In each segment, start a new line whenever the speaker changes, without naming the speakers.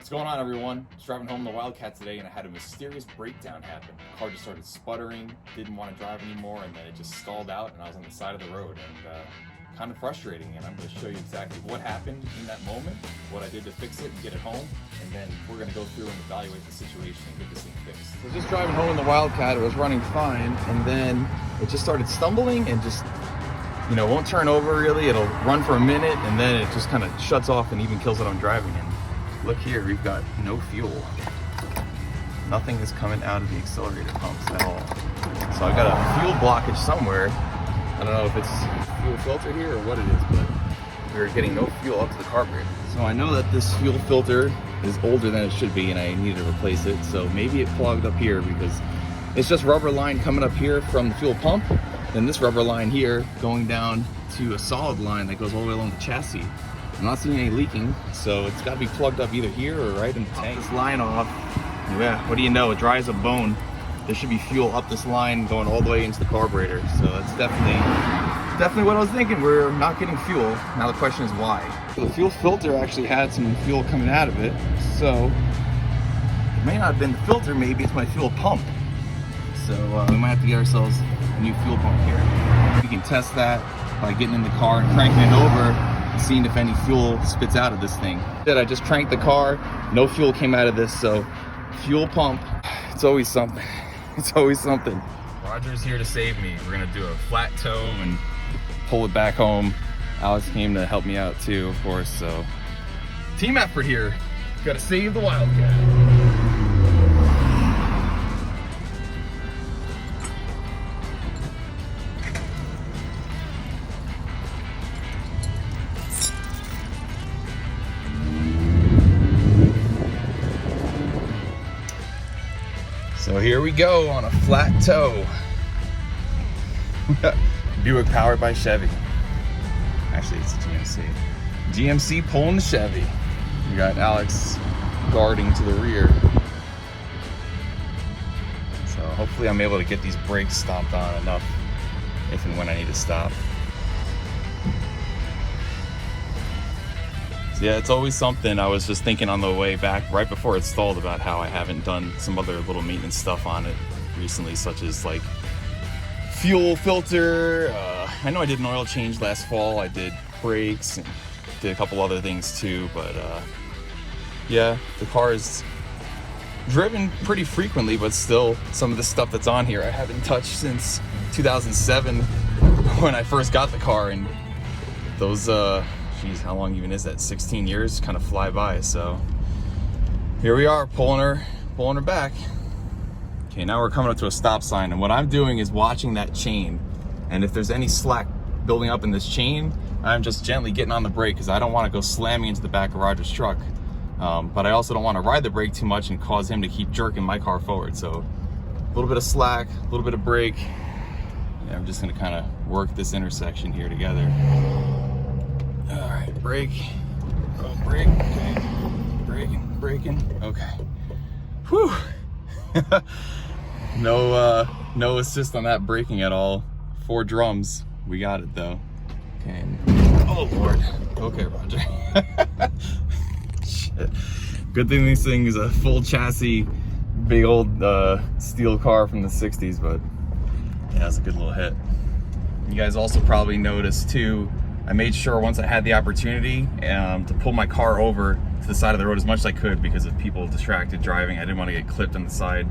What's going on, everyone? I was driving home in the Wildcat today and I had a mysterious breakdown happen. The car just started sputtering, didn't want to drive anymore, and then it just stalled out and I was on the side of the road, and kind of frustrating. And I'm going to show you exactly what happened in that moment, what I did to fix it and get it home, and then we're going to go through and evaluate the situation and get this thing fixed. So just driving home in the Wildcat, it was running fine, and then it just started stumbling and just, you know, won't turn over really. It'll run for a minute and then it just kind of shuts off and even kills what I'm driving in. Look here, we've got no fuel. Nothing is coming out of the accelerator pumps at all. So I've got a fuel blockage somewhere. I don't know if it's a fuel filter here or what it is, but we're getting no fuel up to the carburetor. So I know that this fuel filter is older than it should be and I need to replace it. So maybe it clogged up here because it's just rubber line coming up here from the fuel pump. Then this rubber line here going down to a solid line that goes all the way along the chassis. I'm not seeing any leaking, so it's got to be plugged up either here or right in the tank. This line off. Yeah, what do you know? It dry as a bone. There should be fuel up this line going all the way into the carburetor. So that's definitely what I was thinking. We're not getting fuel. Now the question is why. The fuel filter actually had some fuel coming out of it, so it may not have been the filter. Maybe it's my fuel pump. So we might have to get ourselves a new fuel pump here. We can test that by getting in the car and cranking it over, seeing if any fuel spits out of this thing. I just cranked the car, no fuel came out of this, so fuel pump, it's always something. It's always something. Roger's here to save me. We're gonna do a flat tow and pull it back home. Alex came to help me out too, of course, so team effort here. Gotta save the Wildcat. So here we go on a flat tow. Buick powered by Chevy. Actually, it's a GMC. GMC pulling the Chevy. We got Alex guarding to the rear. So hopefully I'm able to get these brakes stomped on enough if and when I need to stop. Yeah, it's always something. I was just thinking on the way back, right before it stalled, about how I haven't done some other little maintenance stuff on it recently, such as like fuel filter. I know I did an oil change last fall. I did brakes and did a couple other things too, but yeah, the car is driven pretty frequently, but still some of the stuff that's on here I haven't touched since 2007 when I first got the car, and those geez, how long even is that? 16 years kind of fly by. So here we are, pulling her back. Okay, now we're coming up to a stop sign, and what I'm doing is watching that chain, and if there's any slack building up in this chain, I'm just gently getting on the brake because I don't want to go slamming into the back of Roger's truck, but I also don't want to ride the brake too much and cause him to keep jerking my car forward. So a little bit of slack, a little bit of brake. Yeah, I'm just going to kind of work this intersection here together. All right, brake. Oh, brake. Okay. Braking. Okay. Whew. No assist on that braking at all. 4 drums. We got it though. Okay. Oh Lord. Okay, Roger. Shit. Good thing this thing is a full chassis, big old steel car from the 60s, but yeah, that's a good little hit. You guys also probably noticed too, I made sure once I had the opportunity to pull my car over to the side of the road as much as I could because of people distracted driving. I didn't want to get clipped on the side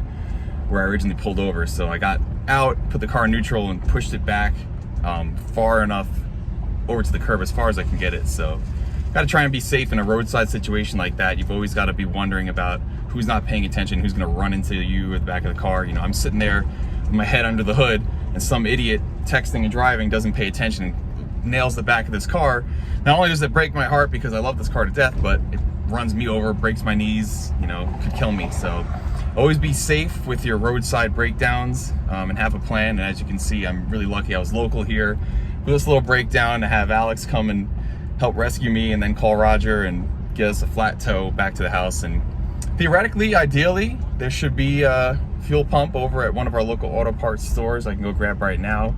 where I originally pulled over. So I got out, put the car in neutral and pushed it back far enough over to the curb, as far as I can get it. So got to try and be safe in a roadside situation like that. You've always got to be wondering about who's not paying attention, who's going to run into you or the back of the car. You know, I'm sitting there with my head under the hood and some idiot texting and driving doesn't pay attention and nails the back of this car. Not only does it break my heart because I love this car to death, but it runs me over, breaks my knees, you know, could kill me. So always be safe with your roadside breakdowns and have a plan. And as you can see, I'm really lucky I was local here with this little breakdown to have Alex come and help rescue me and then call Roger and get us a flat tow back to the house. And theoretically, ideally, there should be a fuel pump over at one of our local auto parts stores I can go grab right now.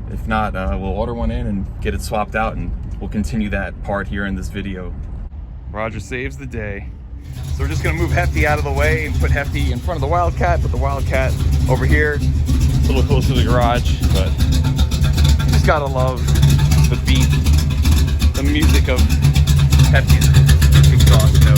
If not, we'll order one in and get it swapped out, and we'll continue that part here in this video. Roger saves the day. So we're just gonna move Hefty out of the way and put Hefty in front of the Wildcat, put the Wildcat over here, a little closer to the garage, but you just gotta love the beat, the music of Hefty's exhaust note.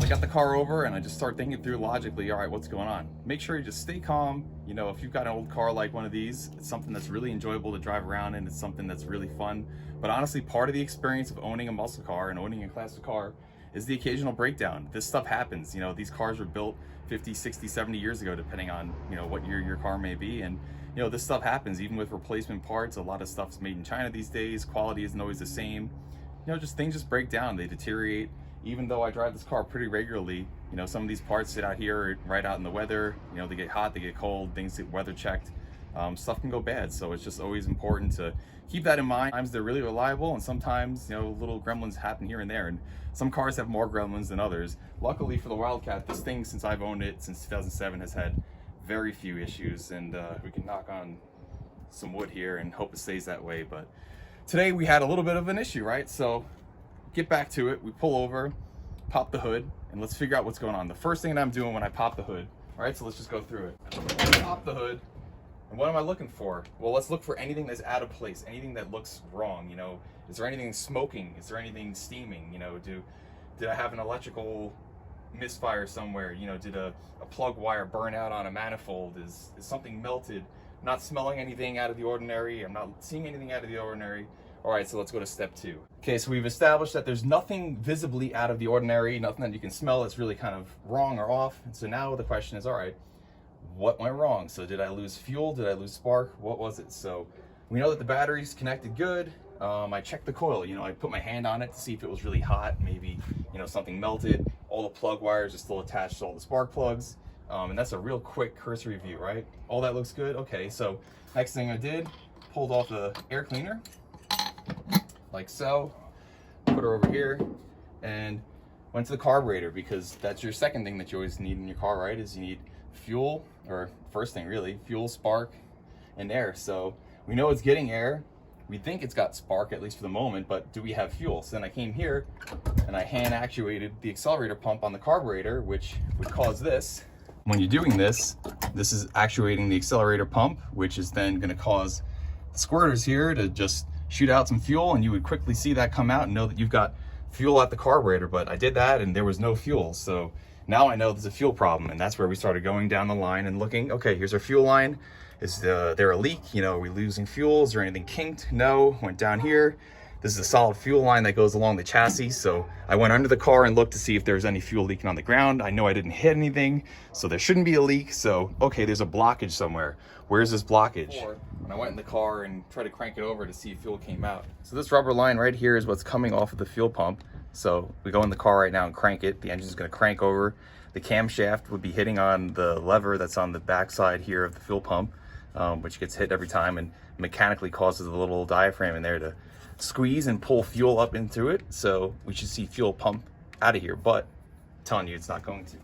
I got the car over and I just start thinking through logically, all right, what's going on? Make sure you just stay calm. You know, if you've got an old car like one of these, it's something that's really enjoyable to drive around in. It's something that's really fun. But honestly, part of the experience of owning a muscle car and owning a classic car is the occasional breakdown. This stuff happens. You know, these cars were built 50, 60, 70 years ago, depending on, you know, what year your car may be. And, you know, this stuff happens even with replacement parts. A lot of stuff's made in China these days. Quality isn't always the same. You know, just things just break down, they deteriorate. Even though I drive this car pretty regularly, you know, some of these parts sit out here right out in the weather. You know, they get hot, they get cold, things get weather checked. Stuff can go bad. So it's just always important to keep that in mind. Sometimes they're really reliable and sometimes, you know, little gremlins happen here and there. And some cars have more gremlins than others. Luckily for the Wildcat, this thing, since I've owned it since 2007, has had very few issues. And we can knock on some wood here and hope it stays that way. But today we had a little bit of an issue, right? So get back to it. We pull over, pop the hood, and let's figure out what's going on. The first thing that I'm doing when I pop the hood, all right, so let's just go through it. Pop the hood, and what am I looking for? Well, let's look for anything that's out of place, anything that looks wrong. You know, is there anything smoking? Is there anything steaming? You know, did I have an electrical misfire somewhere? You know, did a plug wire burn out on a manifold? Is something melted? Not smelling anything out of the ordinary. I'm not seeing anything out of the ordinary. All right, so let's go to step 2. Okay, so we've established that there's nothing visibly out of the ordinary, nothing that you can smell that's really kind of wrong or off. And so now the question is, all right, what went wrong? So did I lose fuel? Did I lose spark? What was it? So we know that the battery's connected good. I checked the coil, you know, I put my hand on it to see if it was really hot. Maybe, you know, something melted. All the plug wires are still attached to all the spark plugs. And that's a real quick cursory view, right? All that looks good. Okay, so next thing I did, pulled off the air cleaner, like so, put her over here, and went to the carburetor, because that's your second thing that you always need in your car, right? Is you need fuel, or first thing really, fuel, spark, and air. So we know it's getting air. We think it's got spark, at least for the moment, but do we have fuel? So then I came here and I hand actuated the accelerator pump on the carburetor, which would cause this. When you're doing this, this is actuating the accelerator pump, which is then going to cause the squirters here to just shoot out some fuel, and you would quickly see that come out and know that you've got fuel at the carburetor. But I did that and there was no fuel. So now I know there's a fuel problem, and that's where we started going down the line and looking, okay, here's our fuel line. Is there a leak? You know, are we losing fuel? Is there anything kinked? No. Went down here. This is a solid fuel line that goes along the chassis. So I went under the car and looked to see if there's any fuel leaking on the ground. I know I didn't hit anything, so there shouldn't be a leak. So, okay, there's a blockage somewhere. Where's this blockage? When I went in the car and tried to crank it over to see if fuel came out. So this rubber line right here is what's coming off of the fuel pump. So we go in the car right now and crank it. The engine's gonna crank over. The camshaft would be hitting on the lever that's on the backside here of the fuel pump, which gets hit every time and mechanically causes a little diaphragm in there to squeeze and pull fuel up into it. So we should see fuel pump out of here, but I'm telling you, it's not going to.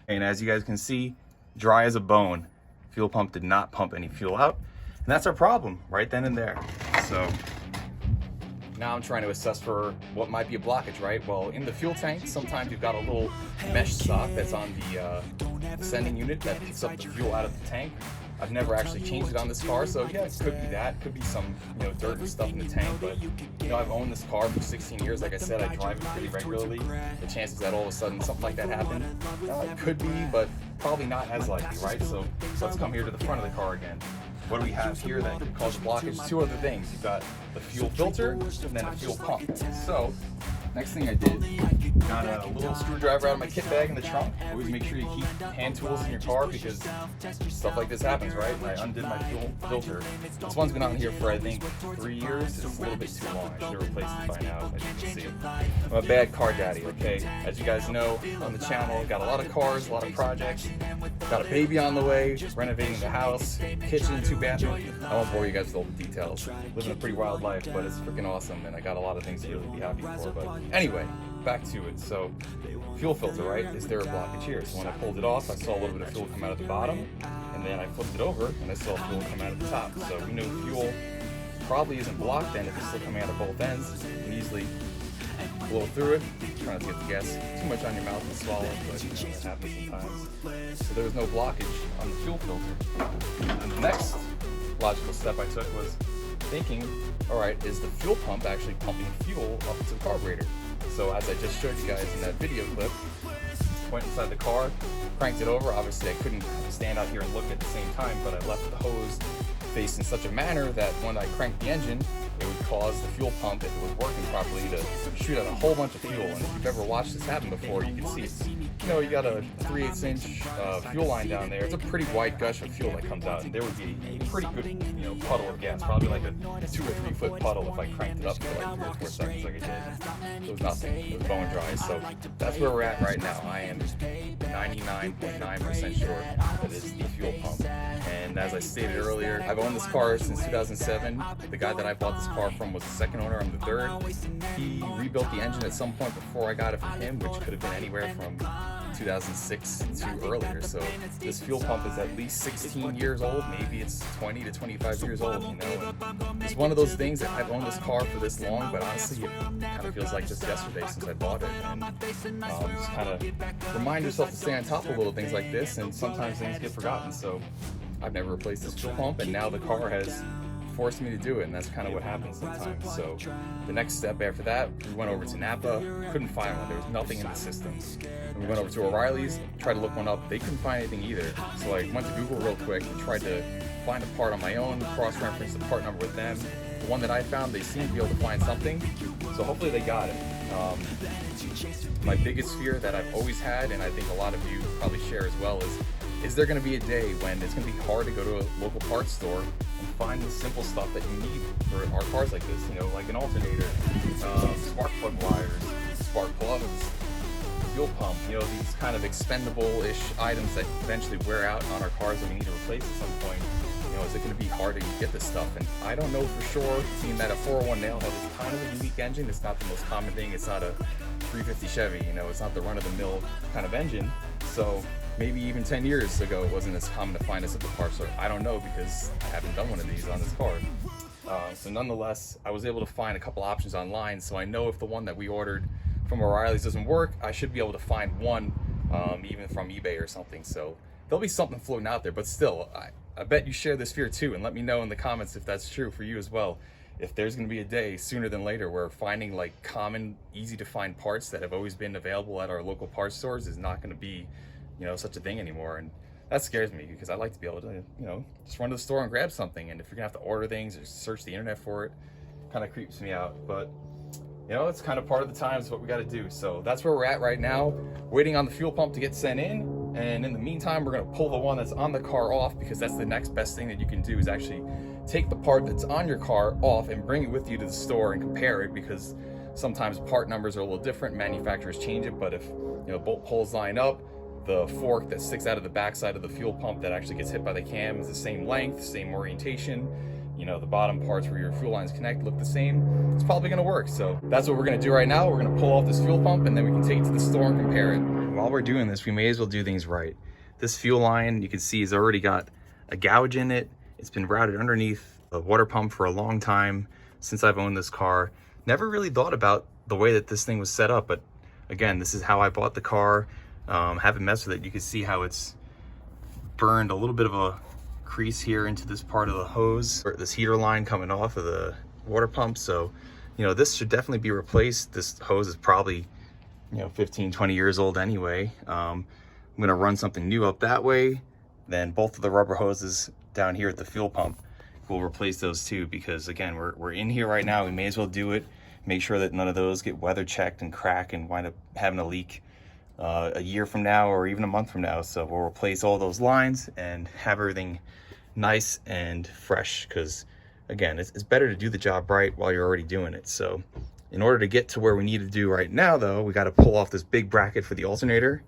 And as you guys can see, dry as a bone. Fuel pump did not pump any fuel out. And that's our problem right then and there. So now I'm trying to assess for what might be a blockage, right? Well, in the fuel tank, sometimes you've got a little mesh sock that's on the sending unit that picks up the fuel out of the tank. I've never actually changed it on this car, so yeah, it could be that. It could be some, you know, dirt and stuff in the tank, but you know, I've owned this car for 16 years. Like I said, I drive it pretty regularly. The chances that all of a sudden something like that happened, it could be, but probably not as likely, right? So let's come here to the front of the car again. What do we have here that could cause blockage? Two other things. You've got the fuel filter and then a fuel pump. So next thing I did, got a little screwdriver out of my kit bag in the trunk. Always make sure you keep hand tools in your car because stuff like this happens, right? And I undid my fuel filter. This one's been on here for, I think, 3 years. It's a little bit too long. I should have replaced it by now, as you can see. I'm a bad car daddy, okay? As you guys know on the channel, got a lot of cars, a lot of projects. Got a baby on the way, renovating the house, kitchen, 2 bathrooms. I won't bore you guys with all the details. Living a pretty wild life, but it's freaking awesome, and I got a lot of things to really be happy for. But anyway, back to it. So, fuel filter, right? Is there a blockage here? So when I pulled it off, I saw a little bit of fuel come out of the bottom, and then I flipped it over, and I saw fuel come out of the top. So we know fuel probably isn't blocked, and if it's still coming out of both ends, you can easily blow through it. Try not to get the gas too much on your mouth and swallow, but you know, it happens sometimes. So there was no blockage on the fuel filter. And the next logical step I took was thinking, all right, is the fuel pump actually pumping fuel up to the carburetor? So as I just showed you guys in that video clip, went inside the car, cranked it over. Obviously I couldn't stand out here and look at the same time, but I left the hose faced in such a manner that when I cranked the engine, it would cause the fuel pump, if it was working properly, to shoot out a whole bunch of fuel. And if you've ever watched this happen before, you can see it's, you know, you got a 3/8 inch fuel line down there. It's a pretty wide gush of fuel that comes out, and there would be a pretty good, you know, puddle of gas, probably like a 2 or 3 foot puddle if I cranked it up for like 3 or 4 seconds like I did. It was nothing. It was bone dry. So that's where we're at right now. I am 99.9% sure that it's the fuel pump. And as I stated earlier, I've owned this car since 2007. The guy that I bought this car from was the second owner. I'm the third. He rebuilt the engine at some point before I got it from him, which could have been anywhere from 2006 to earlier. So this fuel pump is at least 16 years old. Maybe it's 20 to 25 years old, you know. And it's one of those things that I've owned this car for this long, but honestly, it kind of feels like just yesterday since I bought it. And just kind of remind yourself to stay on top of little things like this, and sometimes things get forgotten. So I've never replaced this fuel pump, and now the car has forced me to do it, and that's kind of what happens sometimes. So the next step after that, we went over to Napa, couldn't find one. There was nothing in the system. And we went over to O'Reilly's, tried to look one up. They couldn't find anything either. So I went to Google real quick and tried to find a part on my own, cross-reference the part number with them. The one that I found, they seemed to be able to find something, so hopefully they got it. My biggest fear that I've always had, and I think a lot of you probably share as well, is there going to be a day when it's going to be hard to go to a local parts store and find the simple stuff that you need for our cars like this, you know, like an alternator, spark plug wires, spark plugs, fuel pump, you know, these kind of expendable-ish items that eventually wear out on our cars that we need to replace at some point. You know, is it going to be hard to get this stuff? And I don't know for sure, seeing that a 401 nail has this kind of a unique engine. It's not the most common thing. It's not a 350 Chevy, you know, it's not the run-of-the-mill kind of engine. So maybe even 10 years ago it wasn't as common to find this at the parts store. I don't know, because I haven't done one of these on this car. So nonetheless, I was able to find a couple options online, so I know if the one that we ordered from O'Reilly's doesn't work, I should be able to find one even from eBay or something. So there'll be something floating out there, but still, I bet you share this fear too, and let me know in the comments if that's true for you as well. If there's going to be a day sooner than later where finding like common, easy to find parts that have always been available at our local parts stores is not going to be, you know, such a thing anymore. And that scares me, because I like to be able to, you know, just run to the store and grab something. And if you're gonna have to order things or search the internet for it, kind of creeps me out. But you know, it's kind of part of the times, what we got to do. So that's where we're at right now, waiting on the fuel pump to get sent in. And in the meantime, we're gonna pull the one that's on the car off, because that's the next best thing that you can do, is actually take the part that's on your car off and bring it with you to the store and compare it, because sometimes part numbers are a little different, manufacturers change it. But if, you know, bolt holes line up, the fork that sticks out of the backside of the fuel pump that actually gets hit by the cam is the same length, same orientation, you know, the bottom parts where your fuel lines connect look the same, it's probably gonna work. So that's what we're gonna do right now. We're gonna pull off this fuel pump, and then we can take it to the store and compare it. While we're doing this, we may as well do things right. This fuel line, you can see, has already got a gouge in it. It's been routed underneath a water pump for a long time since I've owned this car. Never really thought about the way that this thing was set up, but again, this is how I bought the car. Haven't messed with it. You can see how it's burned a little bit of a crease here into this part of the hose, or this heater line coming off of the water pump. So, you know, this should definitely be replaced. This hose is probably, you know, 15, 20 years old anyway. I'm gonna run something new up that way. Then both of the rubber hoses down here at the fuel pump, we'll replace those too, because again, we're in here right now. We may as well do it. Make sure that none of those get weather checked and crack and wind up having a leak a year from now or even a month from now. So we'll replace all those lines and have everything nice and fresh, because again, it's better to do the job right while you're already doing it. So in order to get to where we need to do right now though, we got to pull off this big bracket for the alternator,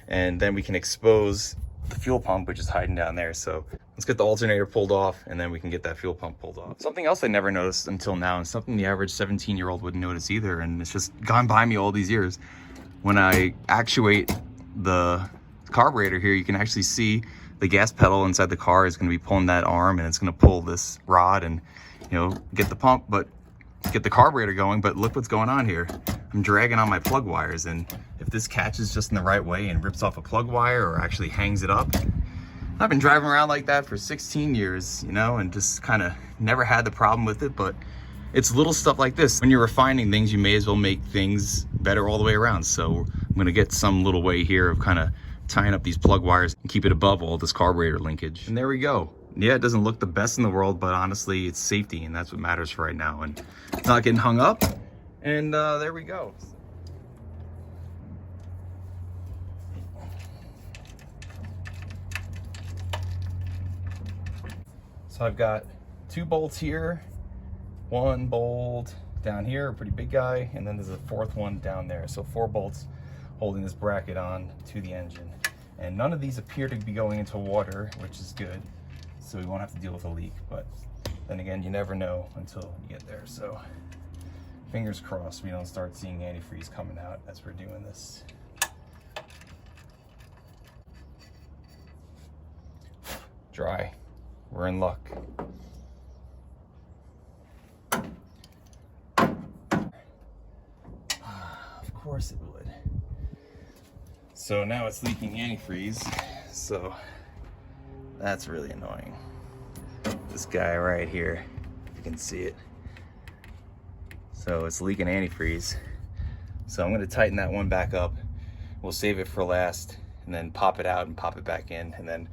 and then we can expose the fuel pump, which is hiding down there. So let's get the alternator pulled off, and then we can get that fuel pump pulled off. Something else I never noticed until now, and something the average 17-year-old wouldn't notice either, and it's just gone by me all these years. When I actuate the carburetor here, you can actually see the gas pedal inside the car is going to be pulling that arm, and it's going to pull this rod and, you know, get the pump, but get the carburetor going. But look what's going on here. I'm dragging on my plug wires, and if this catches just in the right way and rips off a plug wire or actually hangs it up, I've been driving around like that for 16 years, you know, and just kind of never had the problem with it. But it's little stuff like this. When you're refining things, you may as well make things better all the way around. So I'm going to get some little way here of kind of tying up these plug wires and keep it above all this carburetor linkage. And there we go. Yeah, it doesn't look the best in the world, but honestly, it's safety, and that's what matters right now. And it's not getting hung up. And there we go. So I've got 2 bolts here, 1 bolt down here, a pretty big guy, and then there's a 4th one down there. So 4 bolts holding this bracket on to the engine. And none of these appear to be going into water, which is good. So we won't have to deal with a leak, but then again, you never know until you get there. So fingers crossed we don't start seeing antifreeze coming out as we're doing this. Dry. We're in luck. Of course it would. So now it's leaking antifreeze, so that's really annoying. This guy right here, if you can see it. So it's leaking antifreeze. So I'm gonna tighten that one back up. We'll save it for last, and then pop it out and pop it back in. And then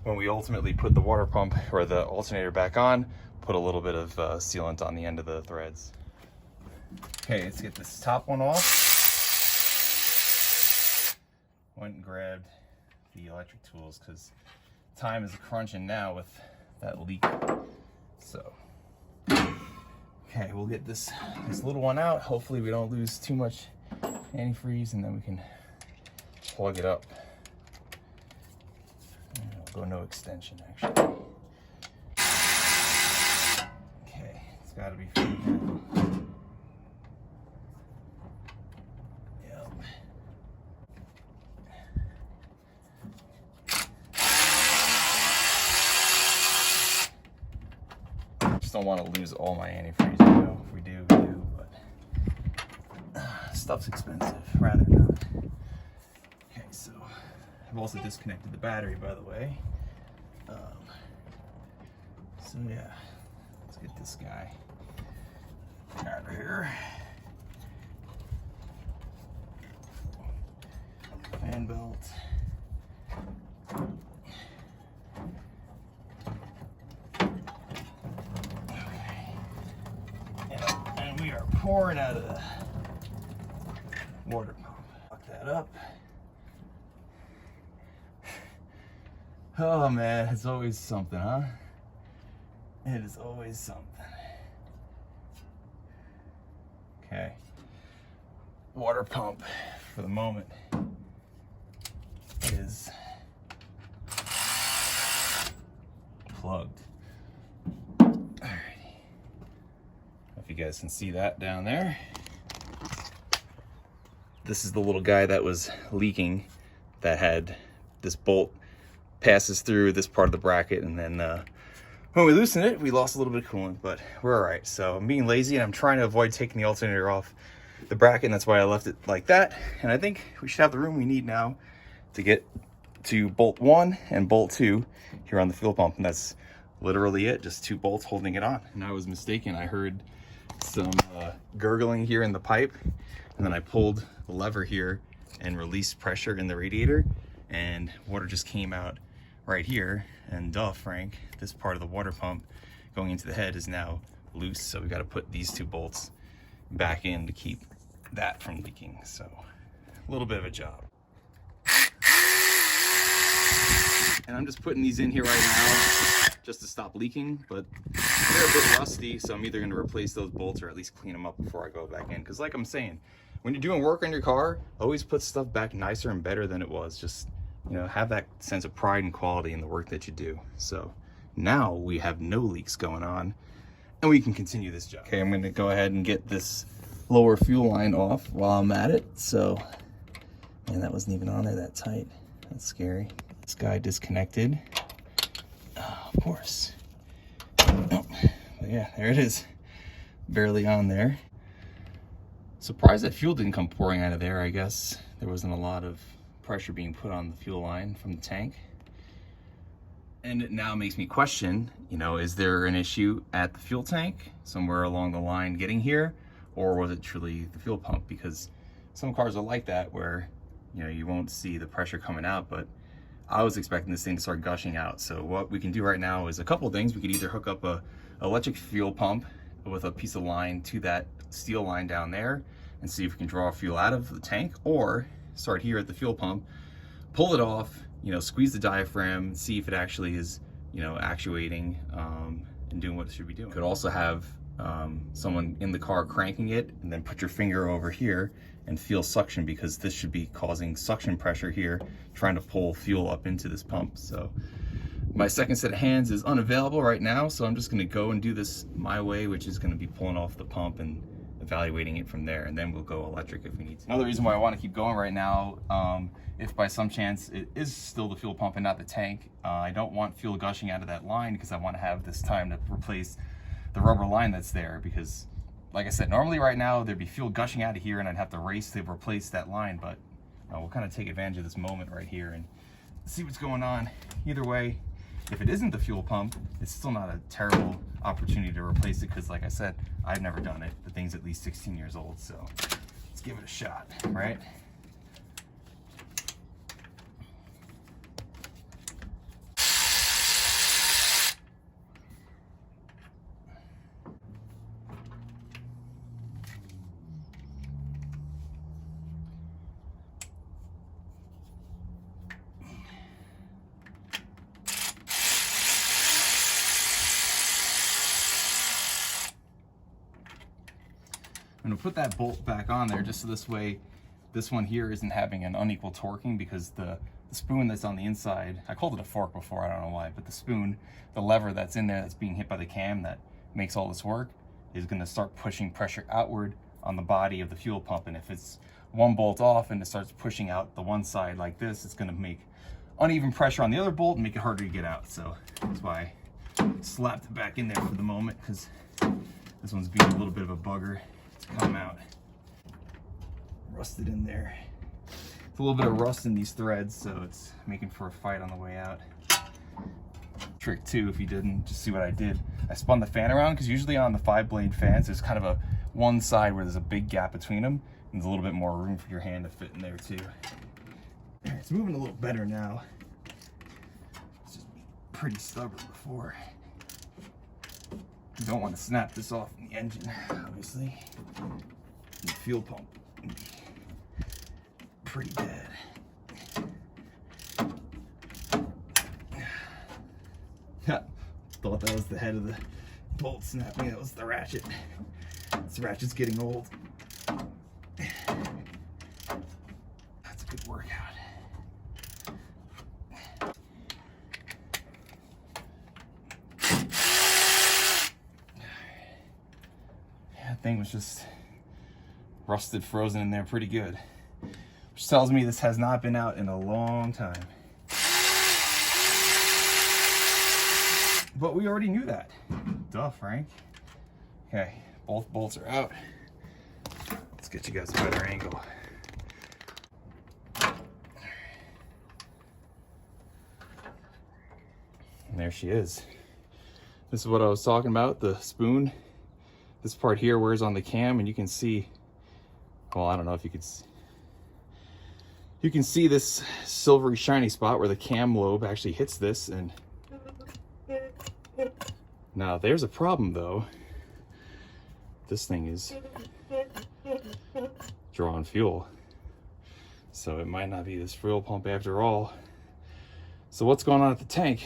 when we ultimately put the water pump or the alternator back on, put a little bit of sealant on the end of the threads. Okay, let's get this top one off. Went and grabbed the electric tools because time is crunching now with that leak. So, okay, we'll get this little one out. Hopefully we don't lose too much antifreeze, and then we can plug it up. Go no extension, actually. Okay, it's got to be fitting now. Yep. Just don't want to lose all my antifreeze, you know. If we do, we do, but stuff's expensive, rather not. Okay, so I've also disconnected the battery, by the way. So yeah, let's get this guy out of here. Fan belt. Okay. And we are pouring out of the water pump. Lock that up. Oh man, it's always something, huh? It is always something. Okay. Water pump for the moment is plugged. Alrighty. If you guys can see that down there. This is the little guy that was leaking, that had this bolt passes through this part of the bracket, and then when we loosened it, we lost a little bit of coolant, but we're all right. So I'm being lazy, and I'm trying to avoid taking the alternator off the bracket, and that's why I left it like that. And I think we should have the room we need now to get to bolt 1 and bolt 2 here on the fuel pump, and that's literally it, just 2 bolts holding it on. And I was mistaken. I heard some gurgling here in the pipe, and then I pulled the lever here and released pressure in the radiator, and water just came out right here. And duh, Frank, this part of the water pump going into the head is now loose, so we got to put these 2 bolts back in to keep that from leaking. So a little bit of a job. And I'm just putting these in here right now just to stop leaking, but they're a bit rusty, so I'm either going to replace those bolts or at least clean them up before I go back in. Because like I'm saying, when you're doing work on your car, always put stuff back nicer and better than it was. Just you know, have that sense of pride and quality in the work that you do. So now we have no leaks going on and we can continue this job. Okay, I'm gonna go ahead and get this lower fuel line off while I'm at it. So, man, that wasn't even on there that tight. That's scary. This guy disconnected. Oh, of course. Oh, but yeah, there it is. Barely on there. Surprised that fuel didn't come pouring out of there. I guess there wasn't a lot of pressure being put on the fuel line from the tank. And it now makes me question, you know, is there an issue at the fuel tank somewhere along the line getting here, or was it truly the fuel pump? Because some cars are like that where, you know, you won't see the pressure coming out, but I was expecting this thing to start gushing out. So what we can do right now is a couple of things. We could either hook up a electric fuel pump with a piece of line to that steel line down there and see if we can draw fuel out of the tank, or start here at the fuel pump, pull it off, you know, squeeze the diaphragm, see if it actually is, you know, actuating and doing what it should be doing. Could also have someone in the car cranking it, and then put your finger over here and feel suction, because this should be causing suction pressure here, trying to pull fuel up into this pump. So my second set of hands is unavailable right now, so I'm just gonna go and do this my way, which is gonna be pulling off the pump and evaluating it from there, and then we'll go electric if we need to. Another reason why I want to keep going right now, if by some chance it is still the fuel pump and not the tank, I don't want fuel gushing out of that line, because I want to have this time to replace the rubber line that's there. Because like I said, normally right now there'd be fuel gushing out of here and I'd have to race to replace that line, but we'll kind of take advantage of this moment right here and see what's going on. Either way, if it isn't the fuel pump, it's still not a terrible opportunity to replace it, because like I said, I've never done it. The thing's at least 16 years old, so let's give it a shot, right? I'm gonna put that bolt back on there just so this way, this one here isn't having an unequal torquing, because the spoon that's on the inside, I called it a fork before, I don't know why, but the spoon, the lever that's in there that's being hit by the cam that makes all this work, is gonna start pushing pressure outward on the body of the fuel pump. And if it's one bolt off and it starts pushing out the one side like this, it's gonna make uneven pressure on the other bolt and make it harder to get out. So that's why I slapped it back in there for the moment, because this one's being a little bit of a bugger to come out. Rusted in there. It's a little bit of rust in these threads, so it's making for a fight on the way out. Trick two, if you didn't just see what I did, I spun the fan around, because usually on the 5-blade fans there's kind of a one side where there's a big gap between them, and there's a little bit more room for your hand to fit in there too. It's moving a little better now. It's just pretty stubborn before. You don't want to snap this off in the engine, obviously. The fuel pump would be pretty bad. Thought that was the head of the bolt snapping. That was the ratchet. This ratchet's getting old. That's a good workout. That thing was just rusted, frozen in there pretty good, which tells me this has not been out in a long time. But we already knew that. Duh, Frank. Okay, both bolts are out. Let's get you guys a better angle. And there she is. This is what I was talking about, the spoon. This part here wears on the cam, and you can see, well, I don't know if you could see. You can see this silvery shiny spot where the cam lobe actually hits this, and now there's a problem though. This thing is drawing fuel, so it might not be this fuel pump after all. So what's going on at the tank?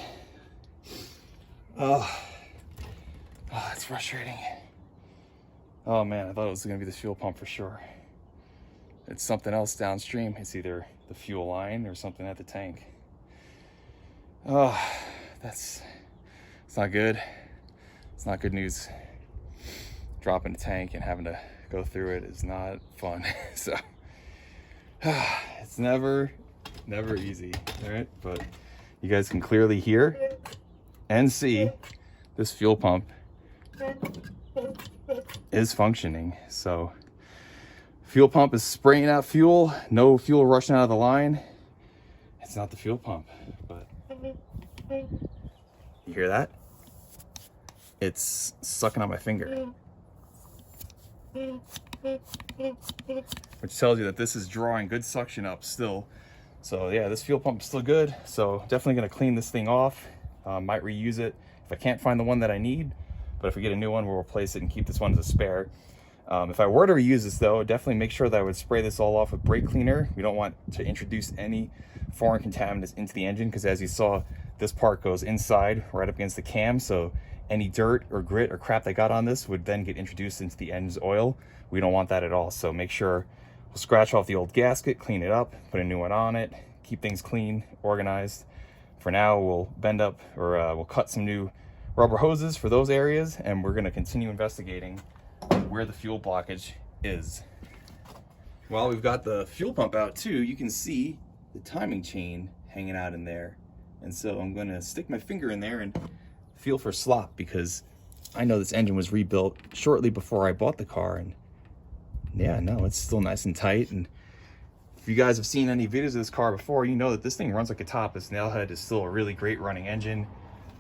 Oh, it's frustrating. Oh man, I thought it was gonna be the fuel pump for sure. It's something else downstream. It's either the fuel line or something at the tank. Oh, it's not good. It's not good news. Dropping the tank and having to go through it is not fun. So it's never easy, all right? But you guys can clearly hear and see this fuel pump is functioning. So fuel pump is spraying out fuel, no fuel rushing out of the line. It's not the fuel pump, but you hear that? It's sucking on my finger, which tells you that this is drawing good suction up still. So yeah, this fuel pump is still good. So definitely gonna clean this thing off. Might reuse it if I can't find the one that I need, but if we get a new one, we'll replace it and keep this one as a spare. If I were to reuse this though, definitely make sure that I would spray this all off with brake cleaner. We don't want to introduce any foreign contaminants into the engine, because as you saw, this part goes inside right up against the cam. So any dirt or grit or crap that got on this would then get introduced into the engine's oil. We don't want that at all. So make sure we'll scratch off the old gasket, clean it up, put a new one on it, keep things clean, organized. For now, we'll bend up, or we'll cut some new rubber hoses for those areas, and we're gonna continue investigating where the fuel blockage is. While we've got the fuel pump out too, you can see the timing chain hanging out in there. And so I'm gonna stick my finger in there and feel for slop, because I know this engine was rebuilt shortly before I bought the car, and yeah, no, it's still nice and tight. And if you guys have seen any videos of this car before, you know that this thing runs like a top. This nailhead is still a really great running engine,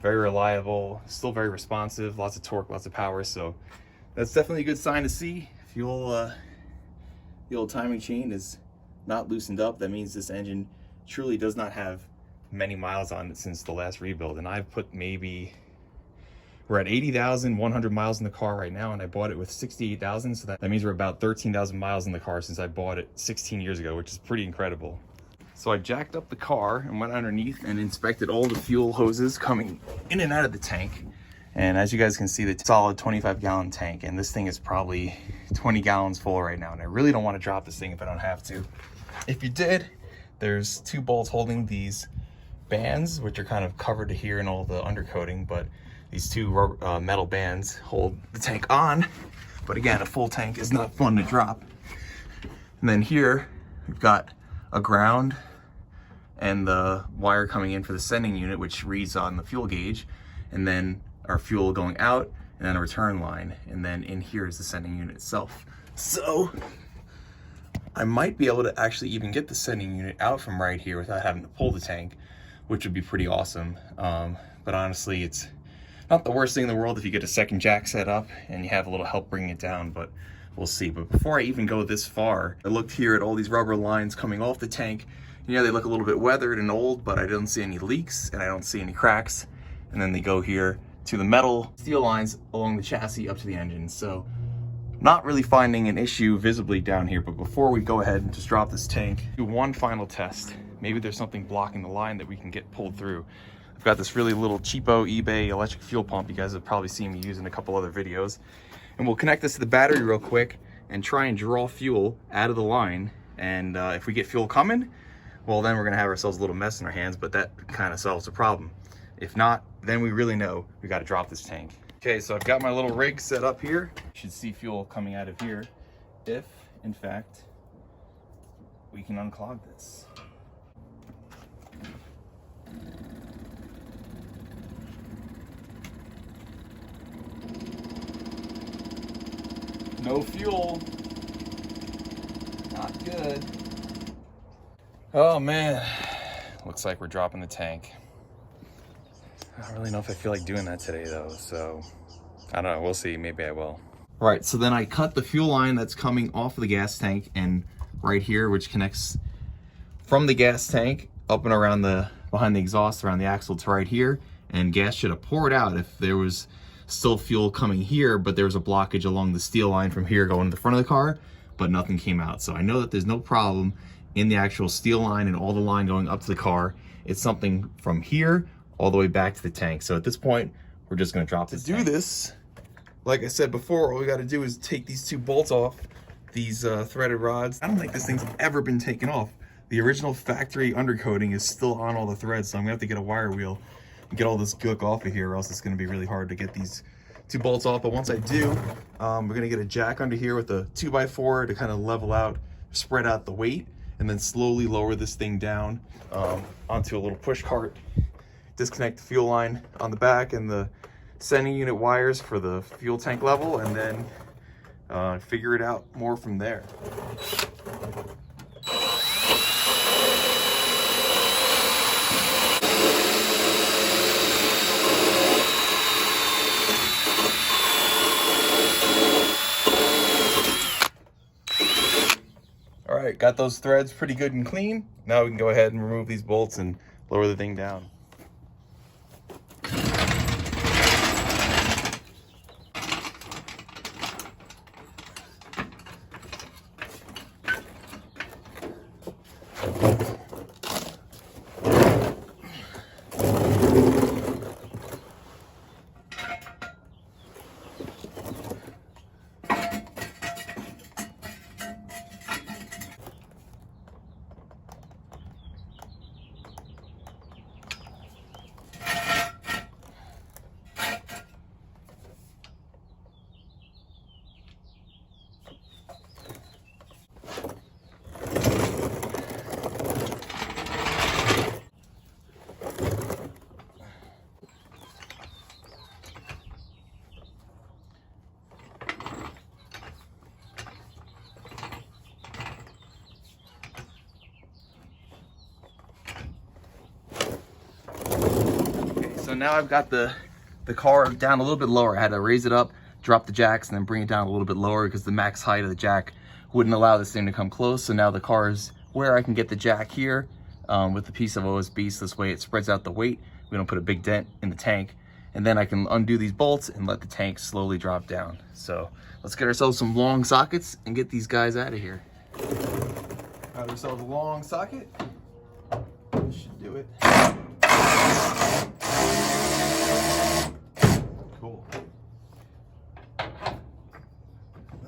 very reliable, still very responsive, lots of torque, lots of power. So that's definitely a good sign to see. Fuel, the old timing chain is not loosened up. That means this engine truly does not have many miles on it since the last rebuild. And I've put maybe, we're at 80,100 miles in the car right now, and I bought it with 68,000. So that means we're about 13,000 miles in the car since I bought it 16 years ago, which is pretty incredible. So I jacked up the car and went underneath and inspected all the fuel hoses coming in and out of the tank. And as you guys can see, the solid 25-gallon tank, and this thing is probably 20 gallons full right now. And I really don't want to drop this thing if I don't have to. If you did, there's 2 bolts holding these bands, which are kind of covered to here in all the undercoating, but these 2 rubber, metal bands hold the tank on. But again, a full tank is not fun to drop. And then here we've got a ground and the wire coming in for the sending unit, which reads on the fuel gauge, and then our fuel going out, and then a return line, and then in here is the sending unit itself. So I might be able to actually even get the sending unit out from right here without having to pull the tank, which would be pretty awesome. But honestly, it's not the worst thing in the world if you get a second jack set up and you have a little help bringing it down, but we'll see. But before I even go this far, I looked here at all these rubber lines coming off the tank. Yeah, they look a little bit weathered and old, but I don't see any leaks and I don't see any cracks. And then they go here to the metal steel lines along the chassis up to the engine. So not really finding an issue visibly down here. But before we go ahead and just drop this tank, do one final test. Maybe there's something blocking the line that we can get pulled through. I've got this really little cheapo eBay electric fuel pump. You guys have probably seen me use in a couple other videos. And we'll connect this to the battery real quick and try and draw fuel out of the line. And if we get fuel coming, well, then we're gonna have ourselves a little mess in our hands, but that kind of solves the problem. If not, then we really know we got to drop this tank. Okay, so I've got my little rig set up here. You should see fuel coming out of here if, in fact, we can unclog this. No fuel. Not good. Oh man, looks like we're dropping the tank. I don't really know if I feel like doing that today though, so I don't know, we'll see, maybe I will. All right, so then I cut the fuel line that's coming off of the gas tank and right here, which connects from the gas tank up and around behind the exhaust, around the axle to right here, and gas should have poured out if there was still fuel coming here, but there was a blockage along the steel line from here going to the front of the car, but nothing came out. So I know that there's no problem in the actual steel line and all the line going up to the car. It's something from here all the way back to the tank. So at this point, we're just gonna drop this tank. To do this, like I said before, all we gotta do is take these 2 bolts off, these threaded rods. I don't think this thing's ever been taken off. the original factory undercoating is still on all the threads, so I'm gonna have to get a wire wheel and get all this gook off of here, or else it's gonna be really hard to get these 2 bolts off. But once I do, we're gonna get a jack under here with a 2x4 to kind of level out, spread out the weight, and then slowly lower this thing down onto a little push cart, disconnect the fuel line on the back and the sending unit wires for the fuel tank level, and then figure it out more from there. All right, got those threads pretty good and clean. Now we can go ahead and remove these bolts and lower the thing down. So now I've got the car down a little bit lower. I had to raise it up, drop the jacks, and then bring it down a little bit lower because the max height of the jack wouldn't allow this thing to come close. So now the car is where I can get the jack here with the piece of OSB, so this way it spreads out the weight. We don't put a big dent in the tank. And then I can undo these bolts and let the tank slowly drop down. So let's get ourselves some long sockets and get these guys out of here. Got ourselves a long socket. This should do it. Cool.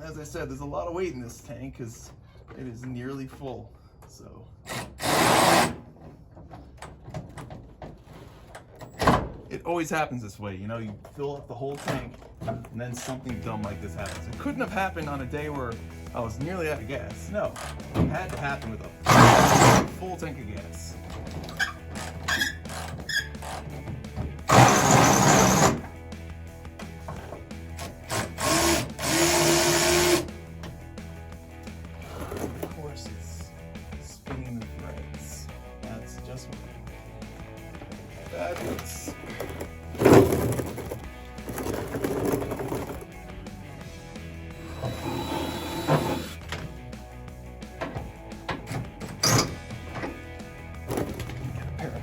As I said, there's a lot of weight in this tank because it is nearly full. So it always happens this way, you know, you fill up the whole tank and then something dumb like this happens. It couldn't have happened on a day where I was nearly out of gas. No, it had to happen with a full tank of gas. Of course, it's spinning the threads. That's just fabulous.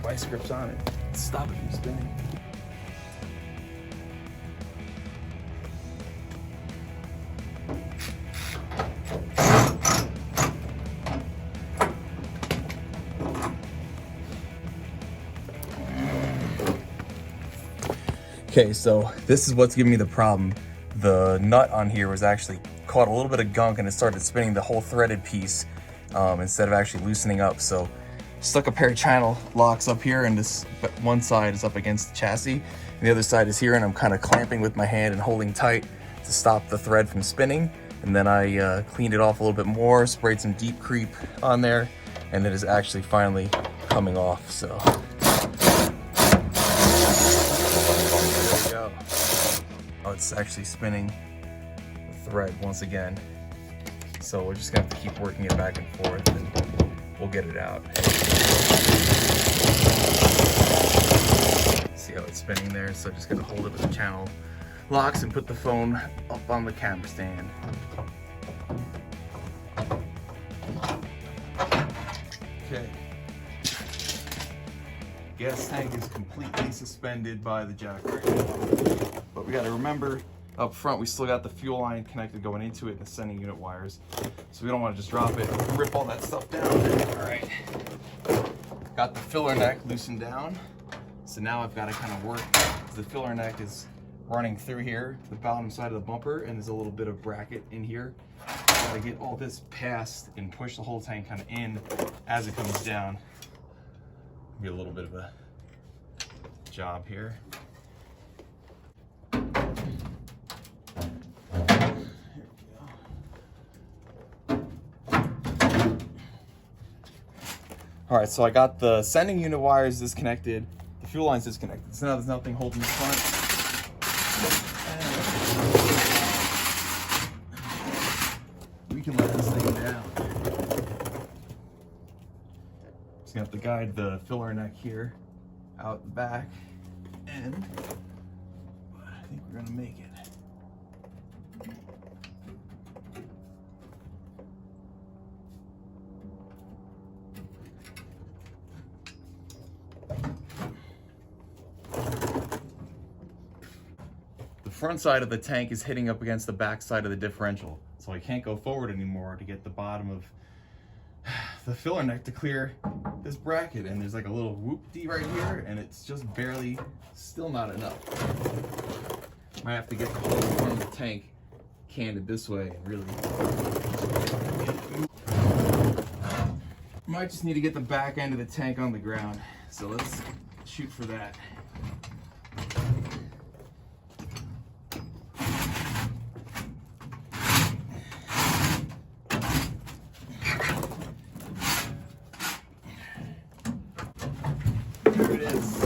Vice grips on it. Stop it from spinning. Okay, so this is what's giving me the problem. The nut on here was actually caught a little bit of gunk and it started spinning the whole threaded piece instead of actually loosening up. So stuck a pair of channel locks up here, and this one side is up against the chassis and the other side is here, and I'm kind of clamping with my hand and holding tight to stop the thread from spinning. And then I cleaned it off a little bit more, sprayed some deep creep on there, and it is actually finally coming off. So there we go. Oh, it's actually spinning the thread once again. So we're just gonna have to keep working it back and forth and we'll get it out. See how it's spinning there? So just gonna hold it with the channel locks and put the phone up on the camera stand. Okay. Gas tank is completely suspended by the jack right now. But we gotta remember, up front we still got the fuel line connected going into it and the sending unit wires. So we don't want to just drop it and rip all that stuff down. Alright. Got the filler neck loosened down. So now I've got to kind of work. The filler neck is running through here to the bottom side of the bumper, and there's a little bit of bracket in here. Gotta get all this past and push the whole tank kind of in as it comes down. Be a little bit of a job here. All right, so I got the sending unit wires disconnected, the fuel line's disconnected. So now there's nothing holding the front. We can let this thing down. Just gonna have to guide the filler neck here out the back, and I think we're gonna make it. The front side of the tank is hitting up against the back side of the differential, so I can't go forward anymore to get the bottom of the filler neck to clear this bracket. And there's like a little whoop-dee right here, and it's just barely, still not enough. Might have to get the whole front of the tank candid this way and really. Might just need to get the back end of the tank on the ground, so let's shoot for that. There it is.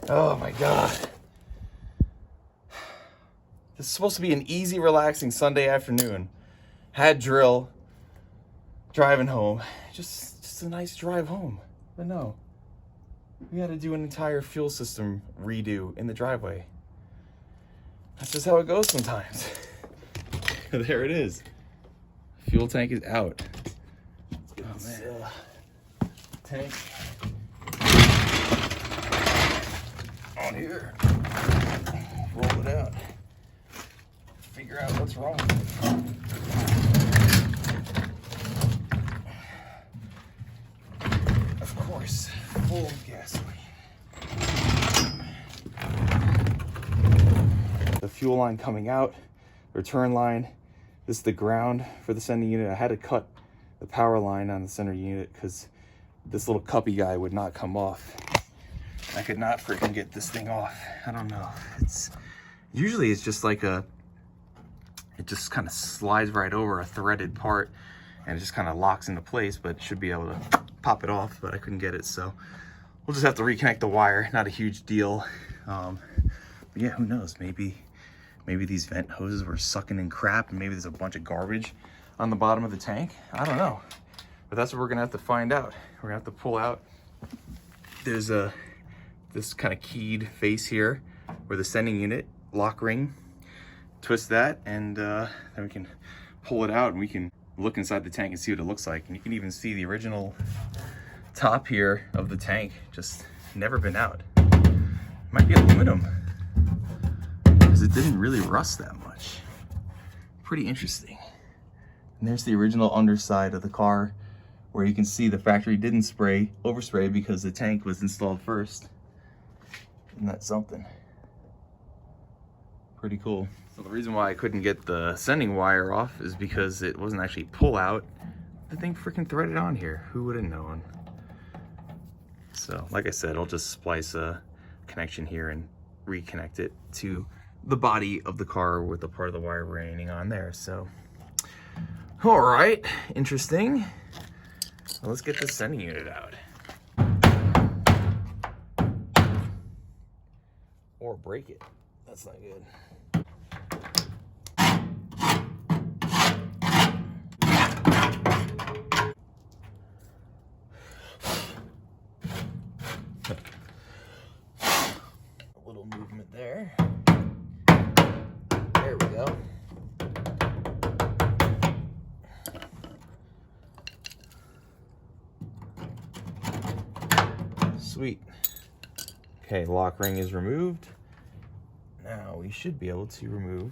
Oh my God. This is supposed to be an easy, relaxing Sunday afternoon. Had drill, driving home. Just a nice drive home. But no, we had to do an entire fuel system redo in the driveway. That's just how it goes sometimes. There it is. Fuel tank is out. Oh man. Tank on here. Roll it out. Figure out what's wrong with it. Of course, full of gasoline. The fuel line coming out, the return line. This is the ground for the sending unit. I had to cut the power line on the center unit because this little cuppy guy would not come off. I could not freaking get this thing off. I don't know. Usually it's just like it just kind of slides right over a threaded part and it just kind of locks into place, but should be able to pop it off, but I couldn't get it. So we'll just have to reconnect the wire. Not a huge deal. But yeah, who knows? Maybe these vent hoses were sucking in crap, and maybe there's a bunch of garbage on the bottom of the tank. I don't know, but that's what we're gonna have to find out. We're gonna have to pull out. There's this kind of keyed face here where the sending unit lock ring. Twist that, and then we can pull it out, and we can look inside the tank and see what it looks like. And you can even see the original top here of the tank, just never been out. Might be aluminum, because it didn't really rust that much. Pretty interesting. And there's the original underside of the car, where you can see the factory didn't overspray because the tank was installed first. Isn't that something? Pretty cool. So the reason why I couldn't get the sending wire off is because it wasn't actually pull out. The thing freaking threaded on here. Who would have known? So like I said, I'll just splice a connection here and reconnect it to the body of the car with the part of the wire remaining on there. So, all right, interesting. Well, let's get the sending unit out. Or break it. That's not good. A little movement there. There we go. Sweet. Okay, lock ring is removed. Now we should be able to remove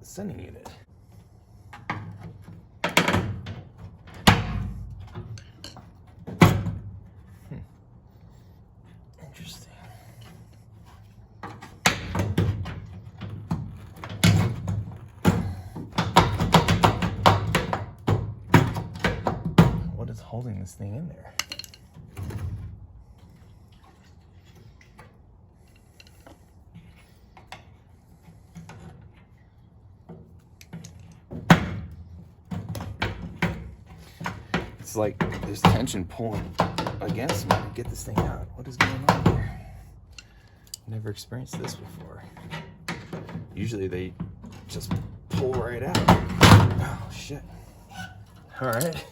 the sending unit. holding this thing in there? It's like there's tension pulling against me to get this thing out. What is going on here? Never experienced this before. Usually they just pull right out. Oh, shit. All right.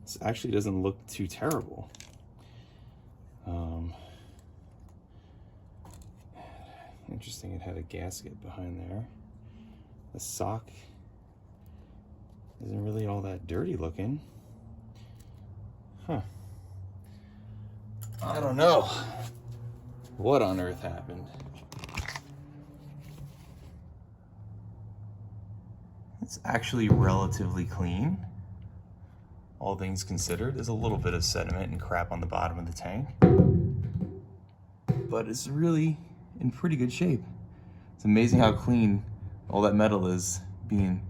This actually doesn't look too terrible. Interesting, it had a gasket behind there. The sock isn't really all that dirty looking. Huh. I don't know what on earth happened. It's actually relatively clean, all things considered. There's a little bit of sediment and crap on the bottom of the tank, but it's really in pretty good shape. It's amazing how clean all that metal is, being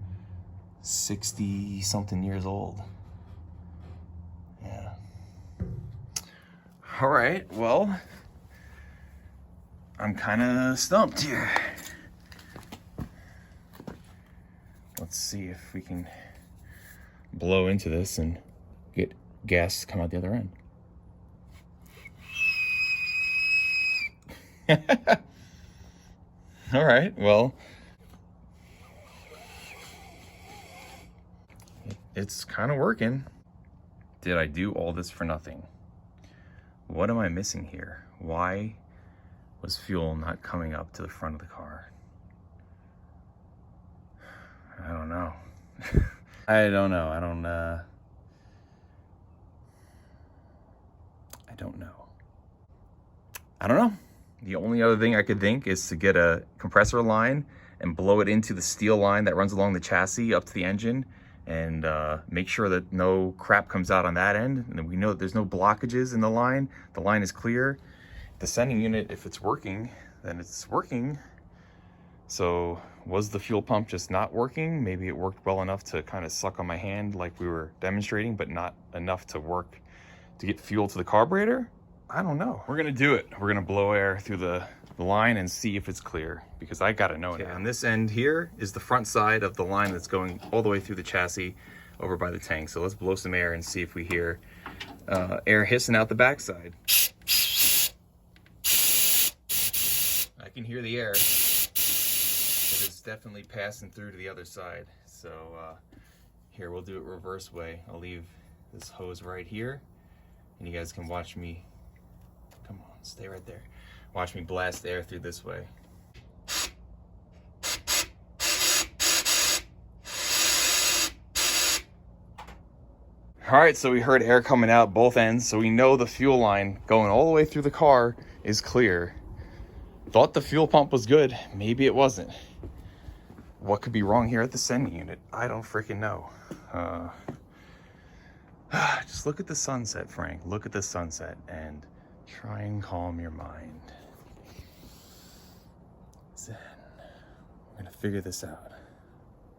60 something years old. Yeah. All right, well, I'm kind of stumped here. Let's see if we can blow into this and get gas to come out the other end. All right, well, it's kind of working. Did I do all this for nothing? What am I missing here? Why was fuel not coming up to the front of the car? I don't know. I don't know. I don't know. The only other thing I could think is to get a compressor line and blow it into the steel line that runs along the chassis up to the engine, and make sure that no crap comes out on that end. And then we know that there's no blockages in the line. The line is clear. The sending unit, if it's working, then it's working. So was the fuel pump just not working? Maybe it worked well enough to kind of suck on my hand like we were demonstrating, but not enough to work to get fuel to the carburetor? I don't know. We're gonna do it. We're gonna blow air through the line and see if it's clear, because I gotta know now. On this end here is the front side of the line that's going all the way through the chassis over by the tank. So let's blow some air and see if we hear air hissing out the backside. I can hear the air. It is definitely passing through to the other side. So here, we'll do it reverse way. I'll leave this hose right here, and you guys can watch me. Come on, stay right there. Watch me blast air through this way. All right, so we heard air coming out both ends, so we know the fuel line going all the way through the car is clear. Thought the fuel pump was good. Maybe it wasn't. What could be wrong here at the sending unit? I don't freaking know. Just look at the sunset, Frank. Look at the sunset and try and calm your mind. Zen. We're gonna figure this out.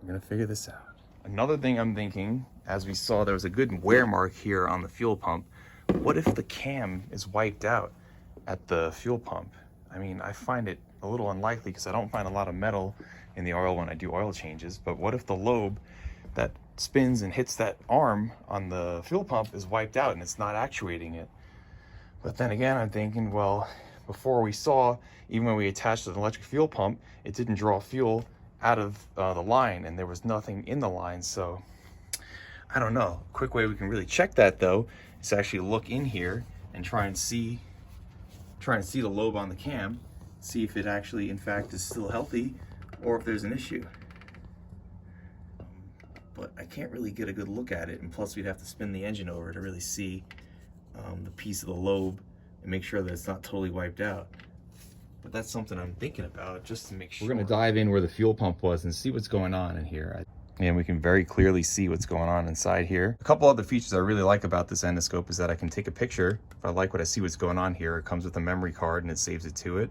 We're gonna figure this out. Another thing I'm thinking, as we saw, there was a good wear mark here on the fuel pump. What if the cam is wiped out at the fuel pump? I mean, I find it a little unlikely because I don't find a lot of metal in the oil when I do oil changes, but what if the lobe that spins and hits that arm on the fuel pump is wiped out and it's not actuating it? But then again, I'm thinking, well, before we saw, even when we attached an electric fuel pump, it didn't draw fuel out of the line, and there was nothing in the line. So I don't know. A quick way we can really check that, though, is to actually look in here and try and see the lobe on the cam, see if it actually, in fact, is still healthy or if there's an issue. But I can't really get a good look at it, and plus we'd have to spin the engine over to really see the piece of the lobe and make sure that it's not totally wiped out. But that's something I'm thinking about, just to make sure. We're gonna dive in where the fuel pump was and see what's going on in here. and we can very clearly see what's going on inside here. A couple other features I really like about this endoscope is that I can take a picture. If I like what I see what's going on here, it comes with a memory card and it saves it to it.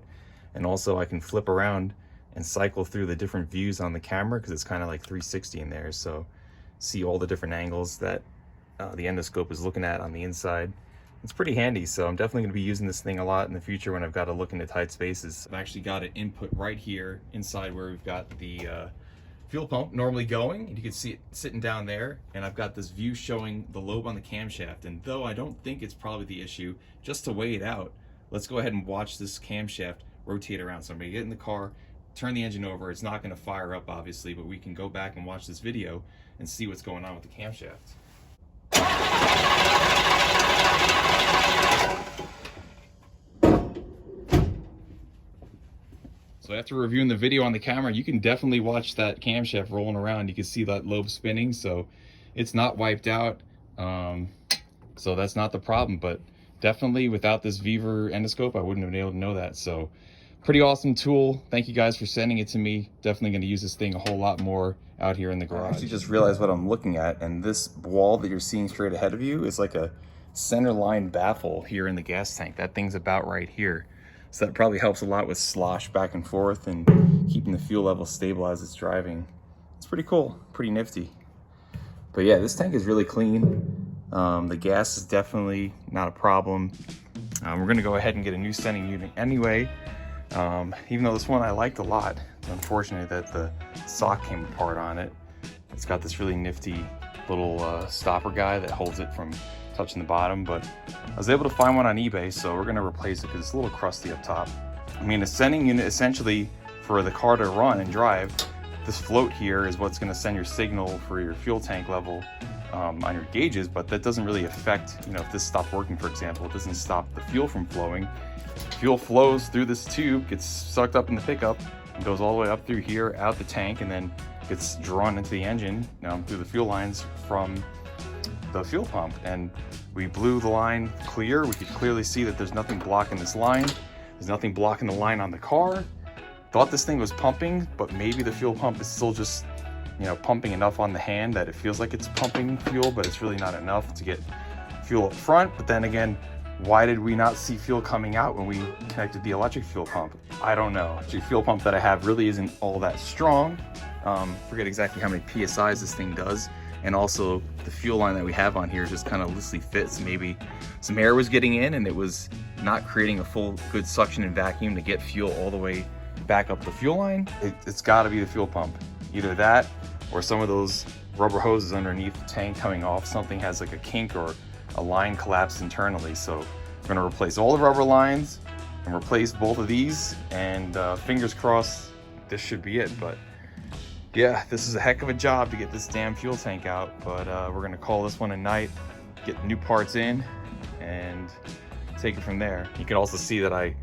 And also I can flip around and cycle through the different views on the camera because it's kind of like 360 in there. So see all the different angles that the endoscope is looking at on the inside. It's pretty handy, so I'm definitely going to be using this thing a lot in the future when I've got to look into tight spaces. I've actually got an input right here inside where we've got the fuel pump normally going, and you can see it sitting down there, and I've got this view showing the lobe on the camshaft. And though I don't think it's probably the issue, just to weigh it out, let's go ahead and watch this camshaft rotate around. So I'm going to get in the car, turn the engine over. It's not going to fire up obviously, but we can go back and watch this video and see what's going on with the camshaft. So after reviewing the video on the camera, you can definitely watch that camshaft rolling around. You can see that lobe spinning, so it's not wiped out. So that's not the problem, but definitely without this VEVOR endoscope, I wouldn't have been able to know that. So pretty awesome tool. Thank you guys for sending it to me. Definitely going to use this thing a whole lot more out here in the garage. I actually just realized what I'm looking at, and this wall that you're seeing straight ahead of you is like a center line baffle here in the gas tank. That thing's about right here. So that probably helps a lot with slosh back and forth and keeping the fuel level stable as it's driving. It's pretty cool, pretty nifty. But yeah, this tank is really clean. The gas is definitely not a problem. We're gonna go ahead and get a new sending unit anyway. Even though this one I liked a lot. It's unfortunate that the sock came apart on it. It's got this really nifty little stopper guy that holds it from touching the bottom, but I was able to find one on eBay, so we're going to replace it because it's a little crusty up top. I mean, a sending unit essentially for the car to run and drive, this float here is what's going to send your signal for your fuel tank level on your gauges, but that doesn't really affect, you know, if this stopped working, for example, it doesn't stop the fuel from flowing. Fuel flows through this tube, gets sucked up in the pickup, and goes all the way up through here, out the tank, and then gets drawn into the engine through the fuel lines from the fuel pump. And we blew the line clear. We could clearly see that there's nothing blocking this line. There's nothing blocking the line on the car. Thought this thing was pumping, but maybe the fuel pump is still just, you know, pumping enough on the hand that it feels like it's pumping fuel, but it's really not enough to get fuel up front. But then again, why did we not see fuel coming out when we connected the electric fuel pump? I don't know. The fuel pump that I have really isn't all that strong. Forget exactly how many PSIs this thing does. And also the fuel line that we have on here just kind of loosely fits. Maybe some air was getting in and it was not creating a full good suction and vacuum to get fuel all the way back up the fuel line. It's got to be the fuel pump. Either that or some of those rubber hoses underneath the tank coming off. Something has like a kink or a line collapsed internally. So we're going to replace all the rubber lines and replace both of these, and fingers crossed this should be it. But yeah, this is a heck of a job to get this damn fuel tank out, but we're gonna call this one a night, get new parts in, and take it from there. You can also see that I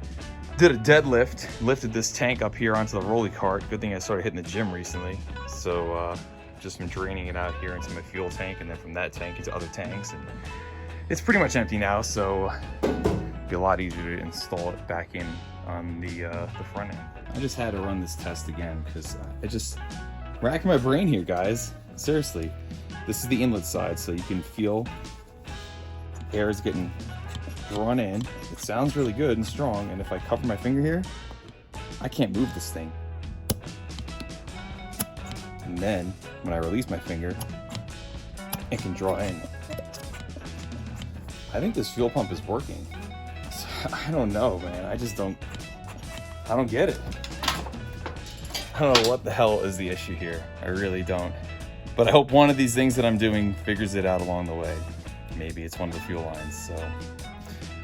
did a deadlift, lifted this tank up here onto the rolly cart. Good thing I started hitting the gym recently. So just been draining it out here into my fuel tank, and then from that tank into other tanks. And it's pretty much empty now, so it'll be a lot easier to install it back in on the front end. I just had to run this test again because I just racking my brain here, guys. Seriously, this is the inlet side, so you can feel the air is getting drawn in. It sounds really good and strong, and if I cover my finger here, I can't move this thing. And then when I release my finger, it can draw in. I think this fuel pump is working. So, I don't know, man. I don't get it. I don't know what the hell is the issue here. I really don't. But I hope one of these things that I'm doing figures it out along the way. Maybe it's one of the fuel lines. So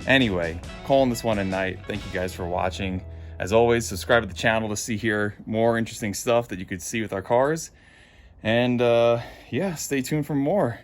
anyway, calling this one a night. Thank you guys for watching. As always, subscribe to the channel to see more interesting stuff that you could see with our cars. And yeah, stay tuned for more.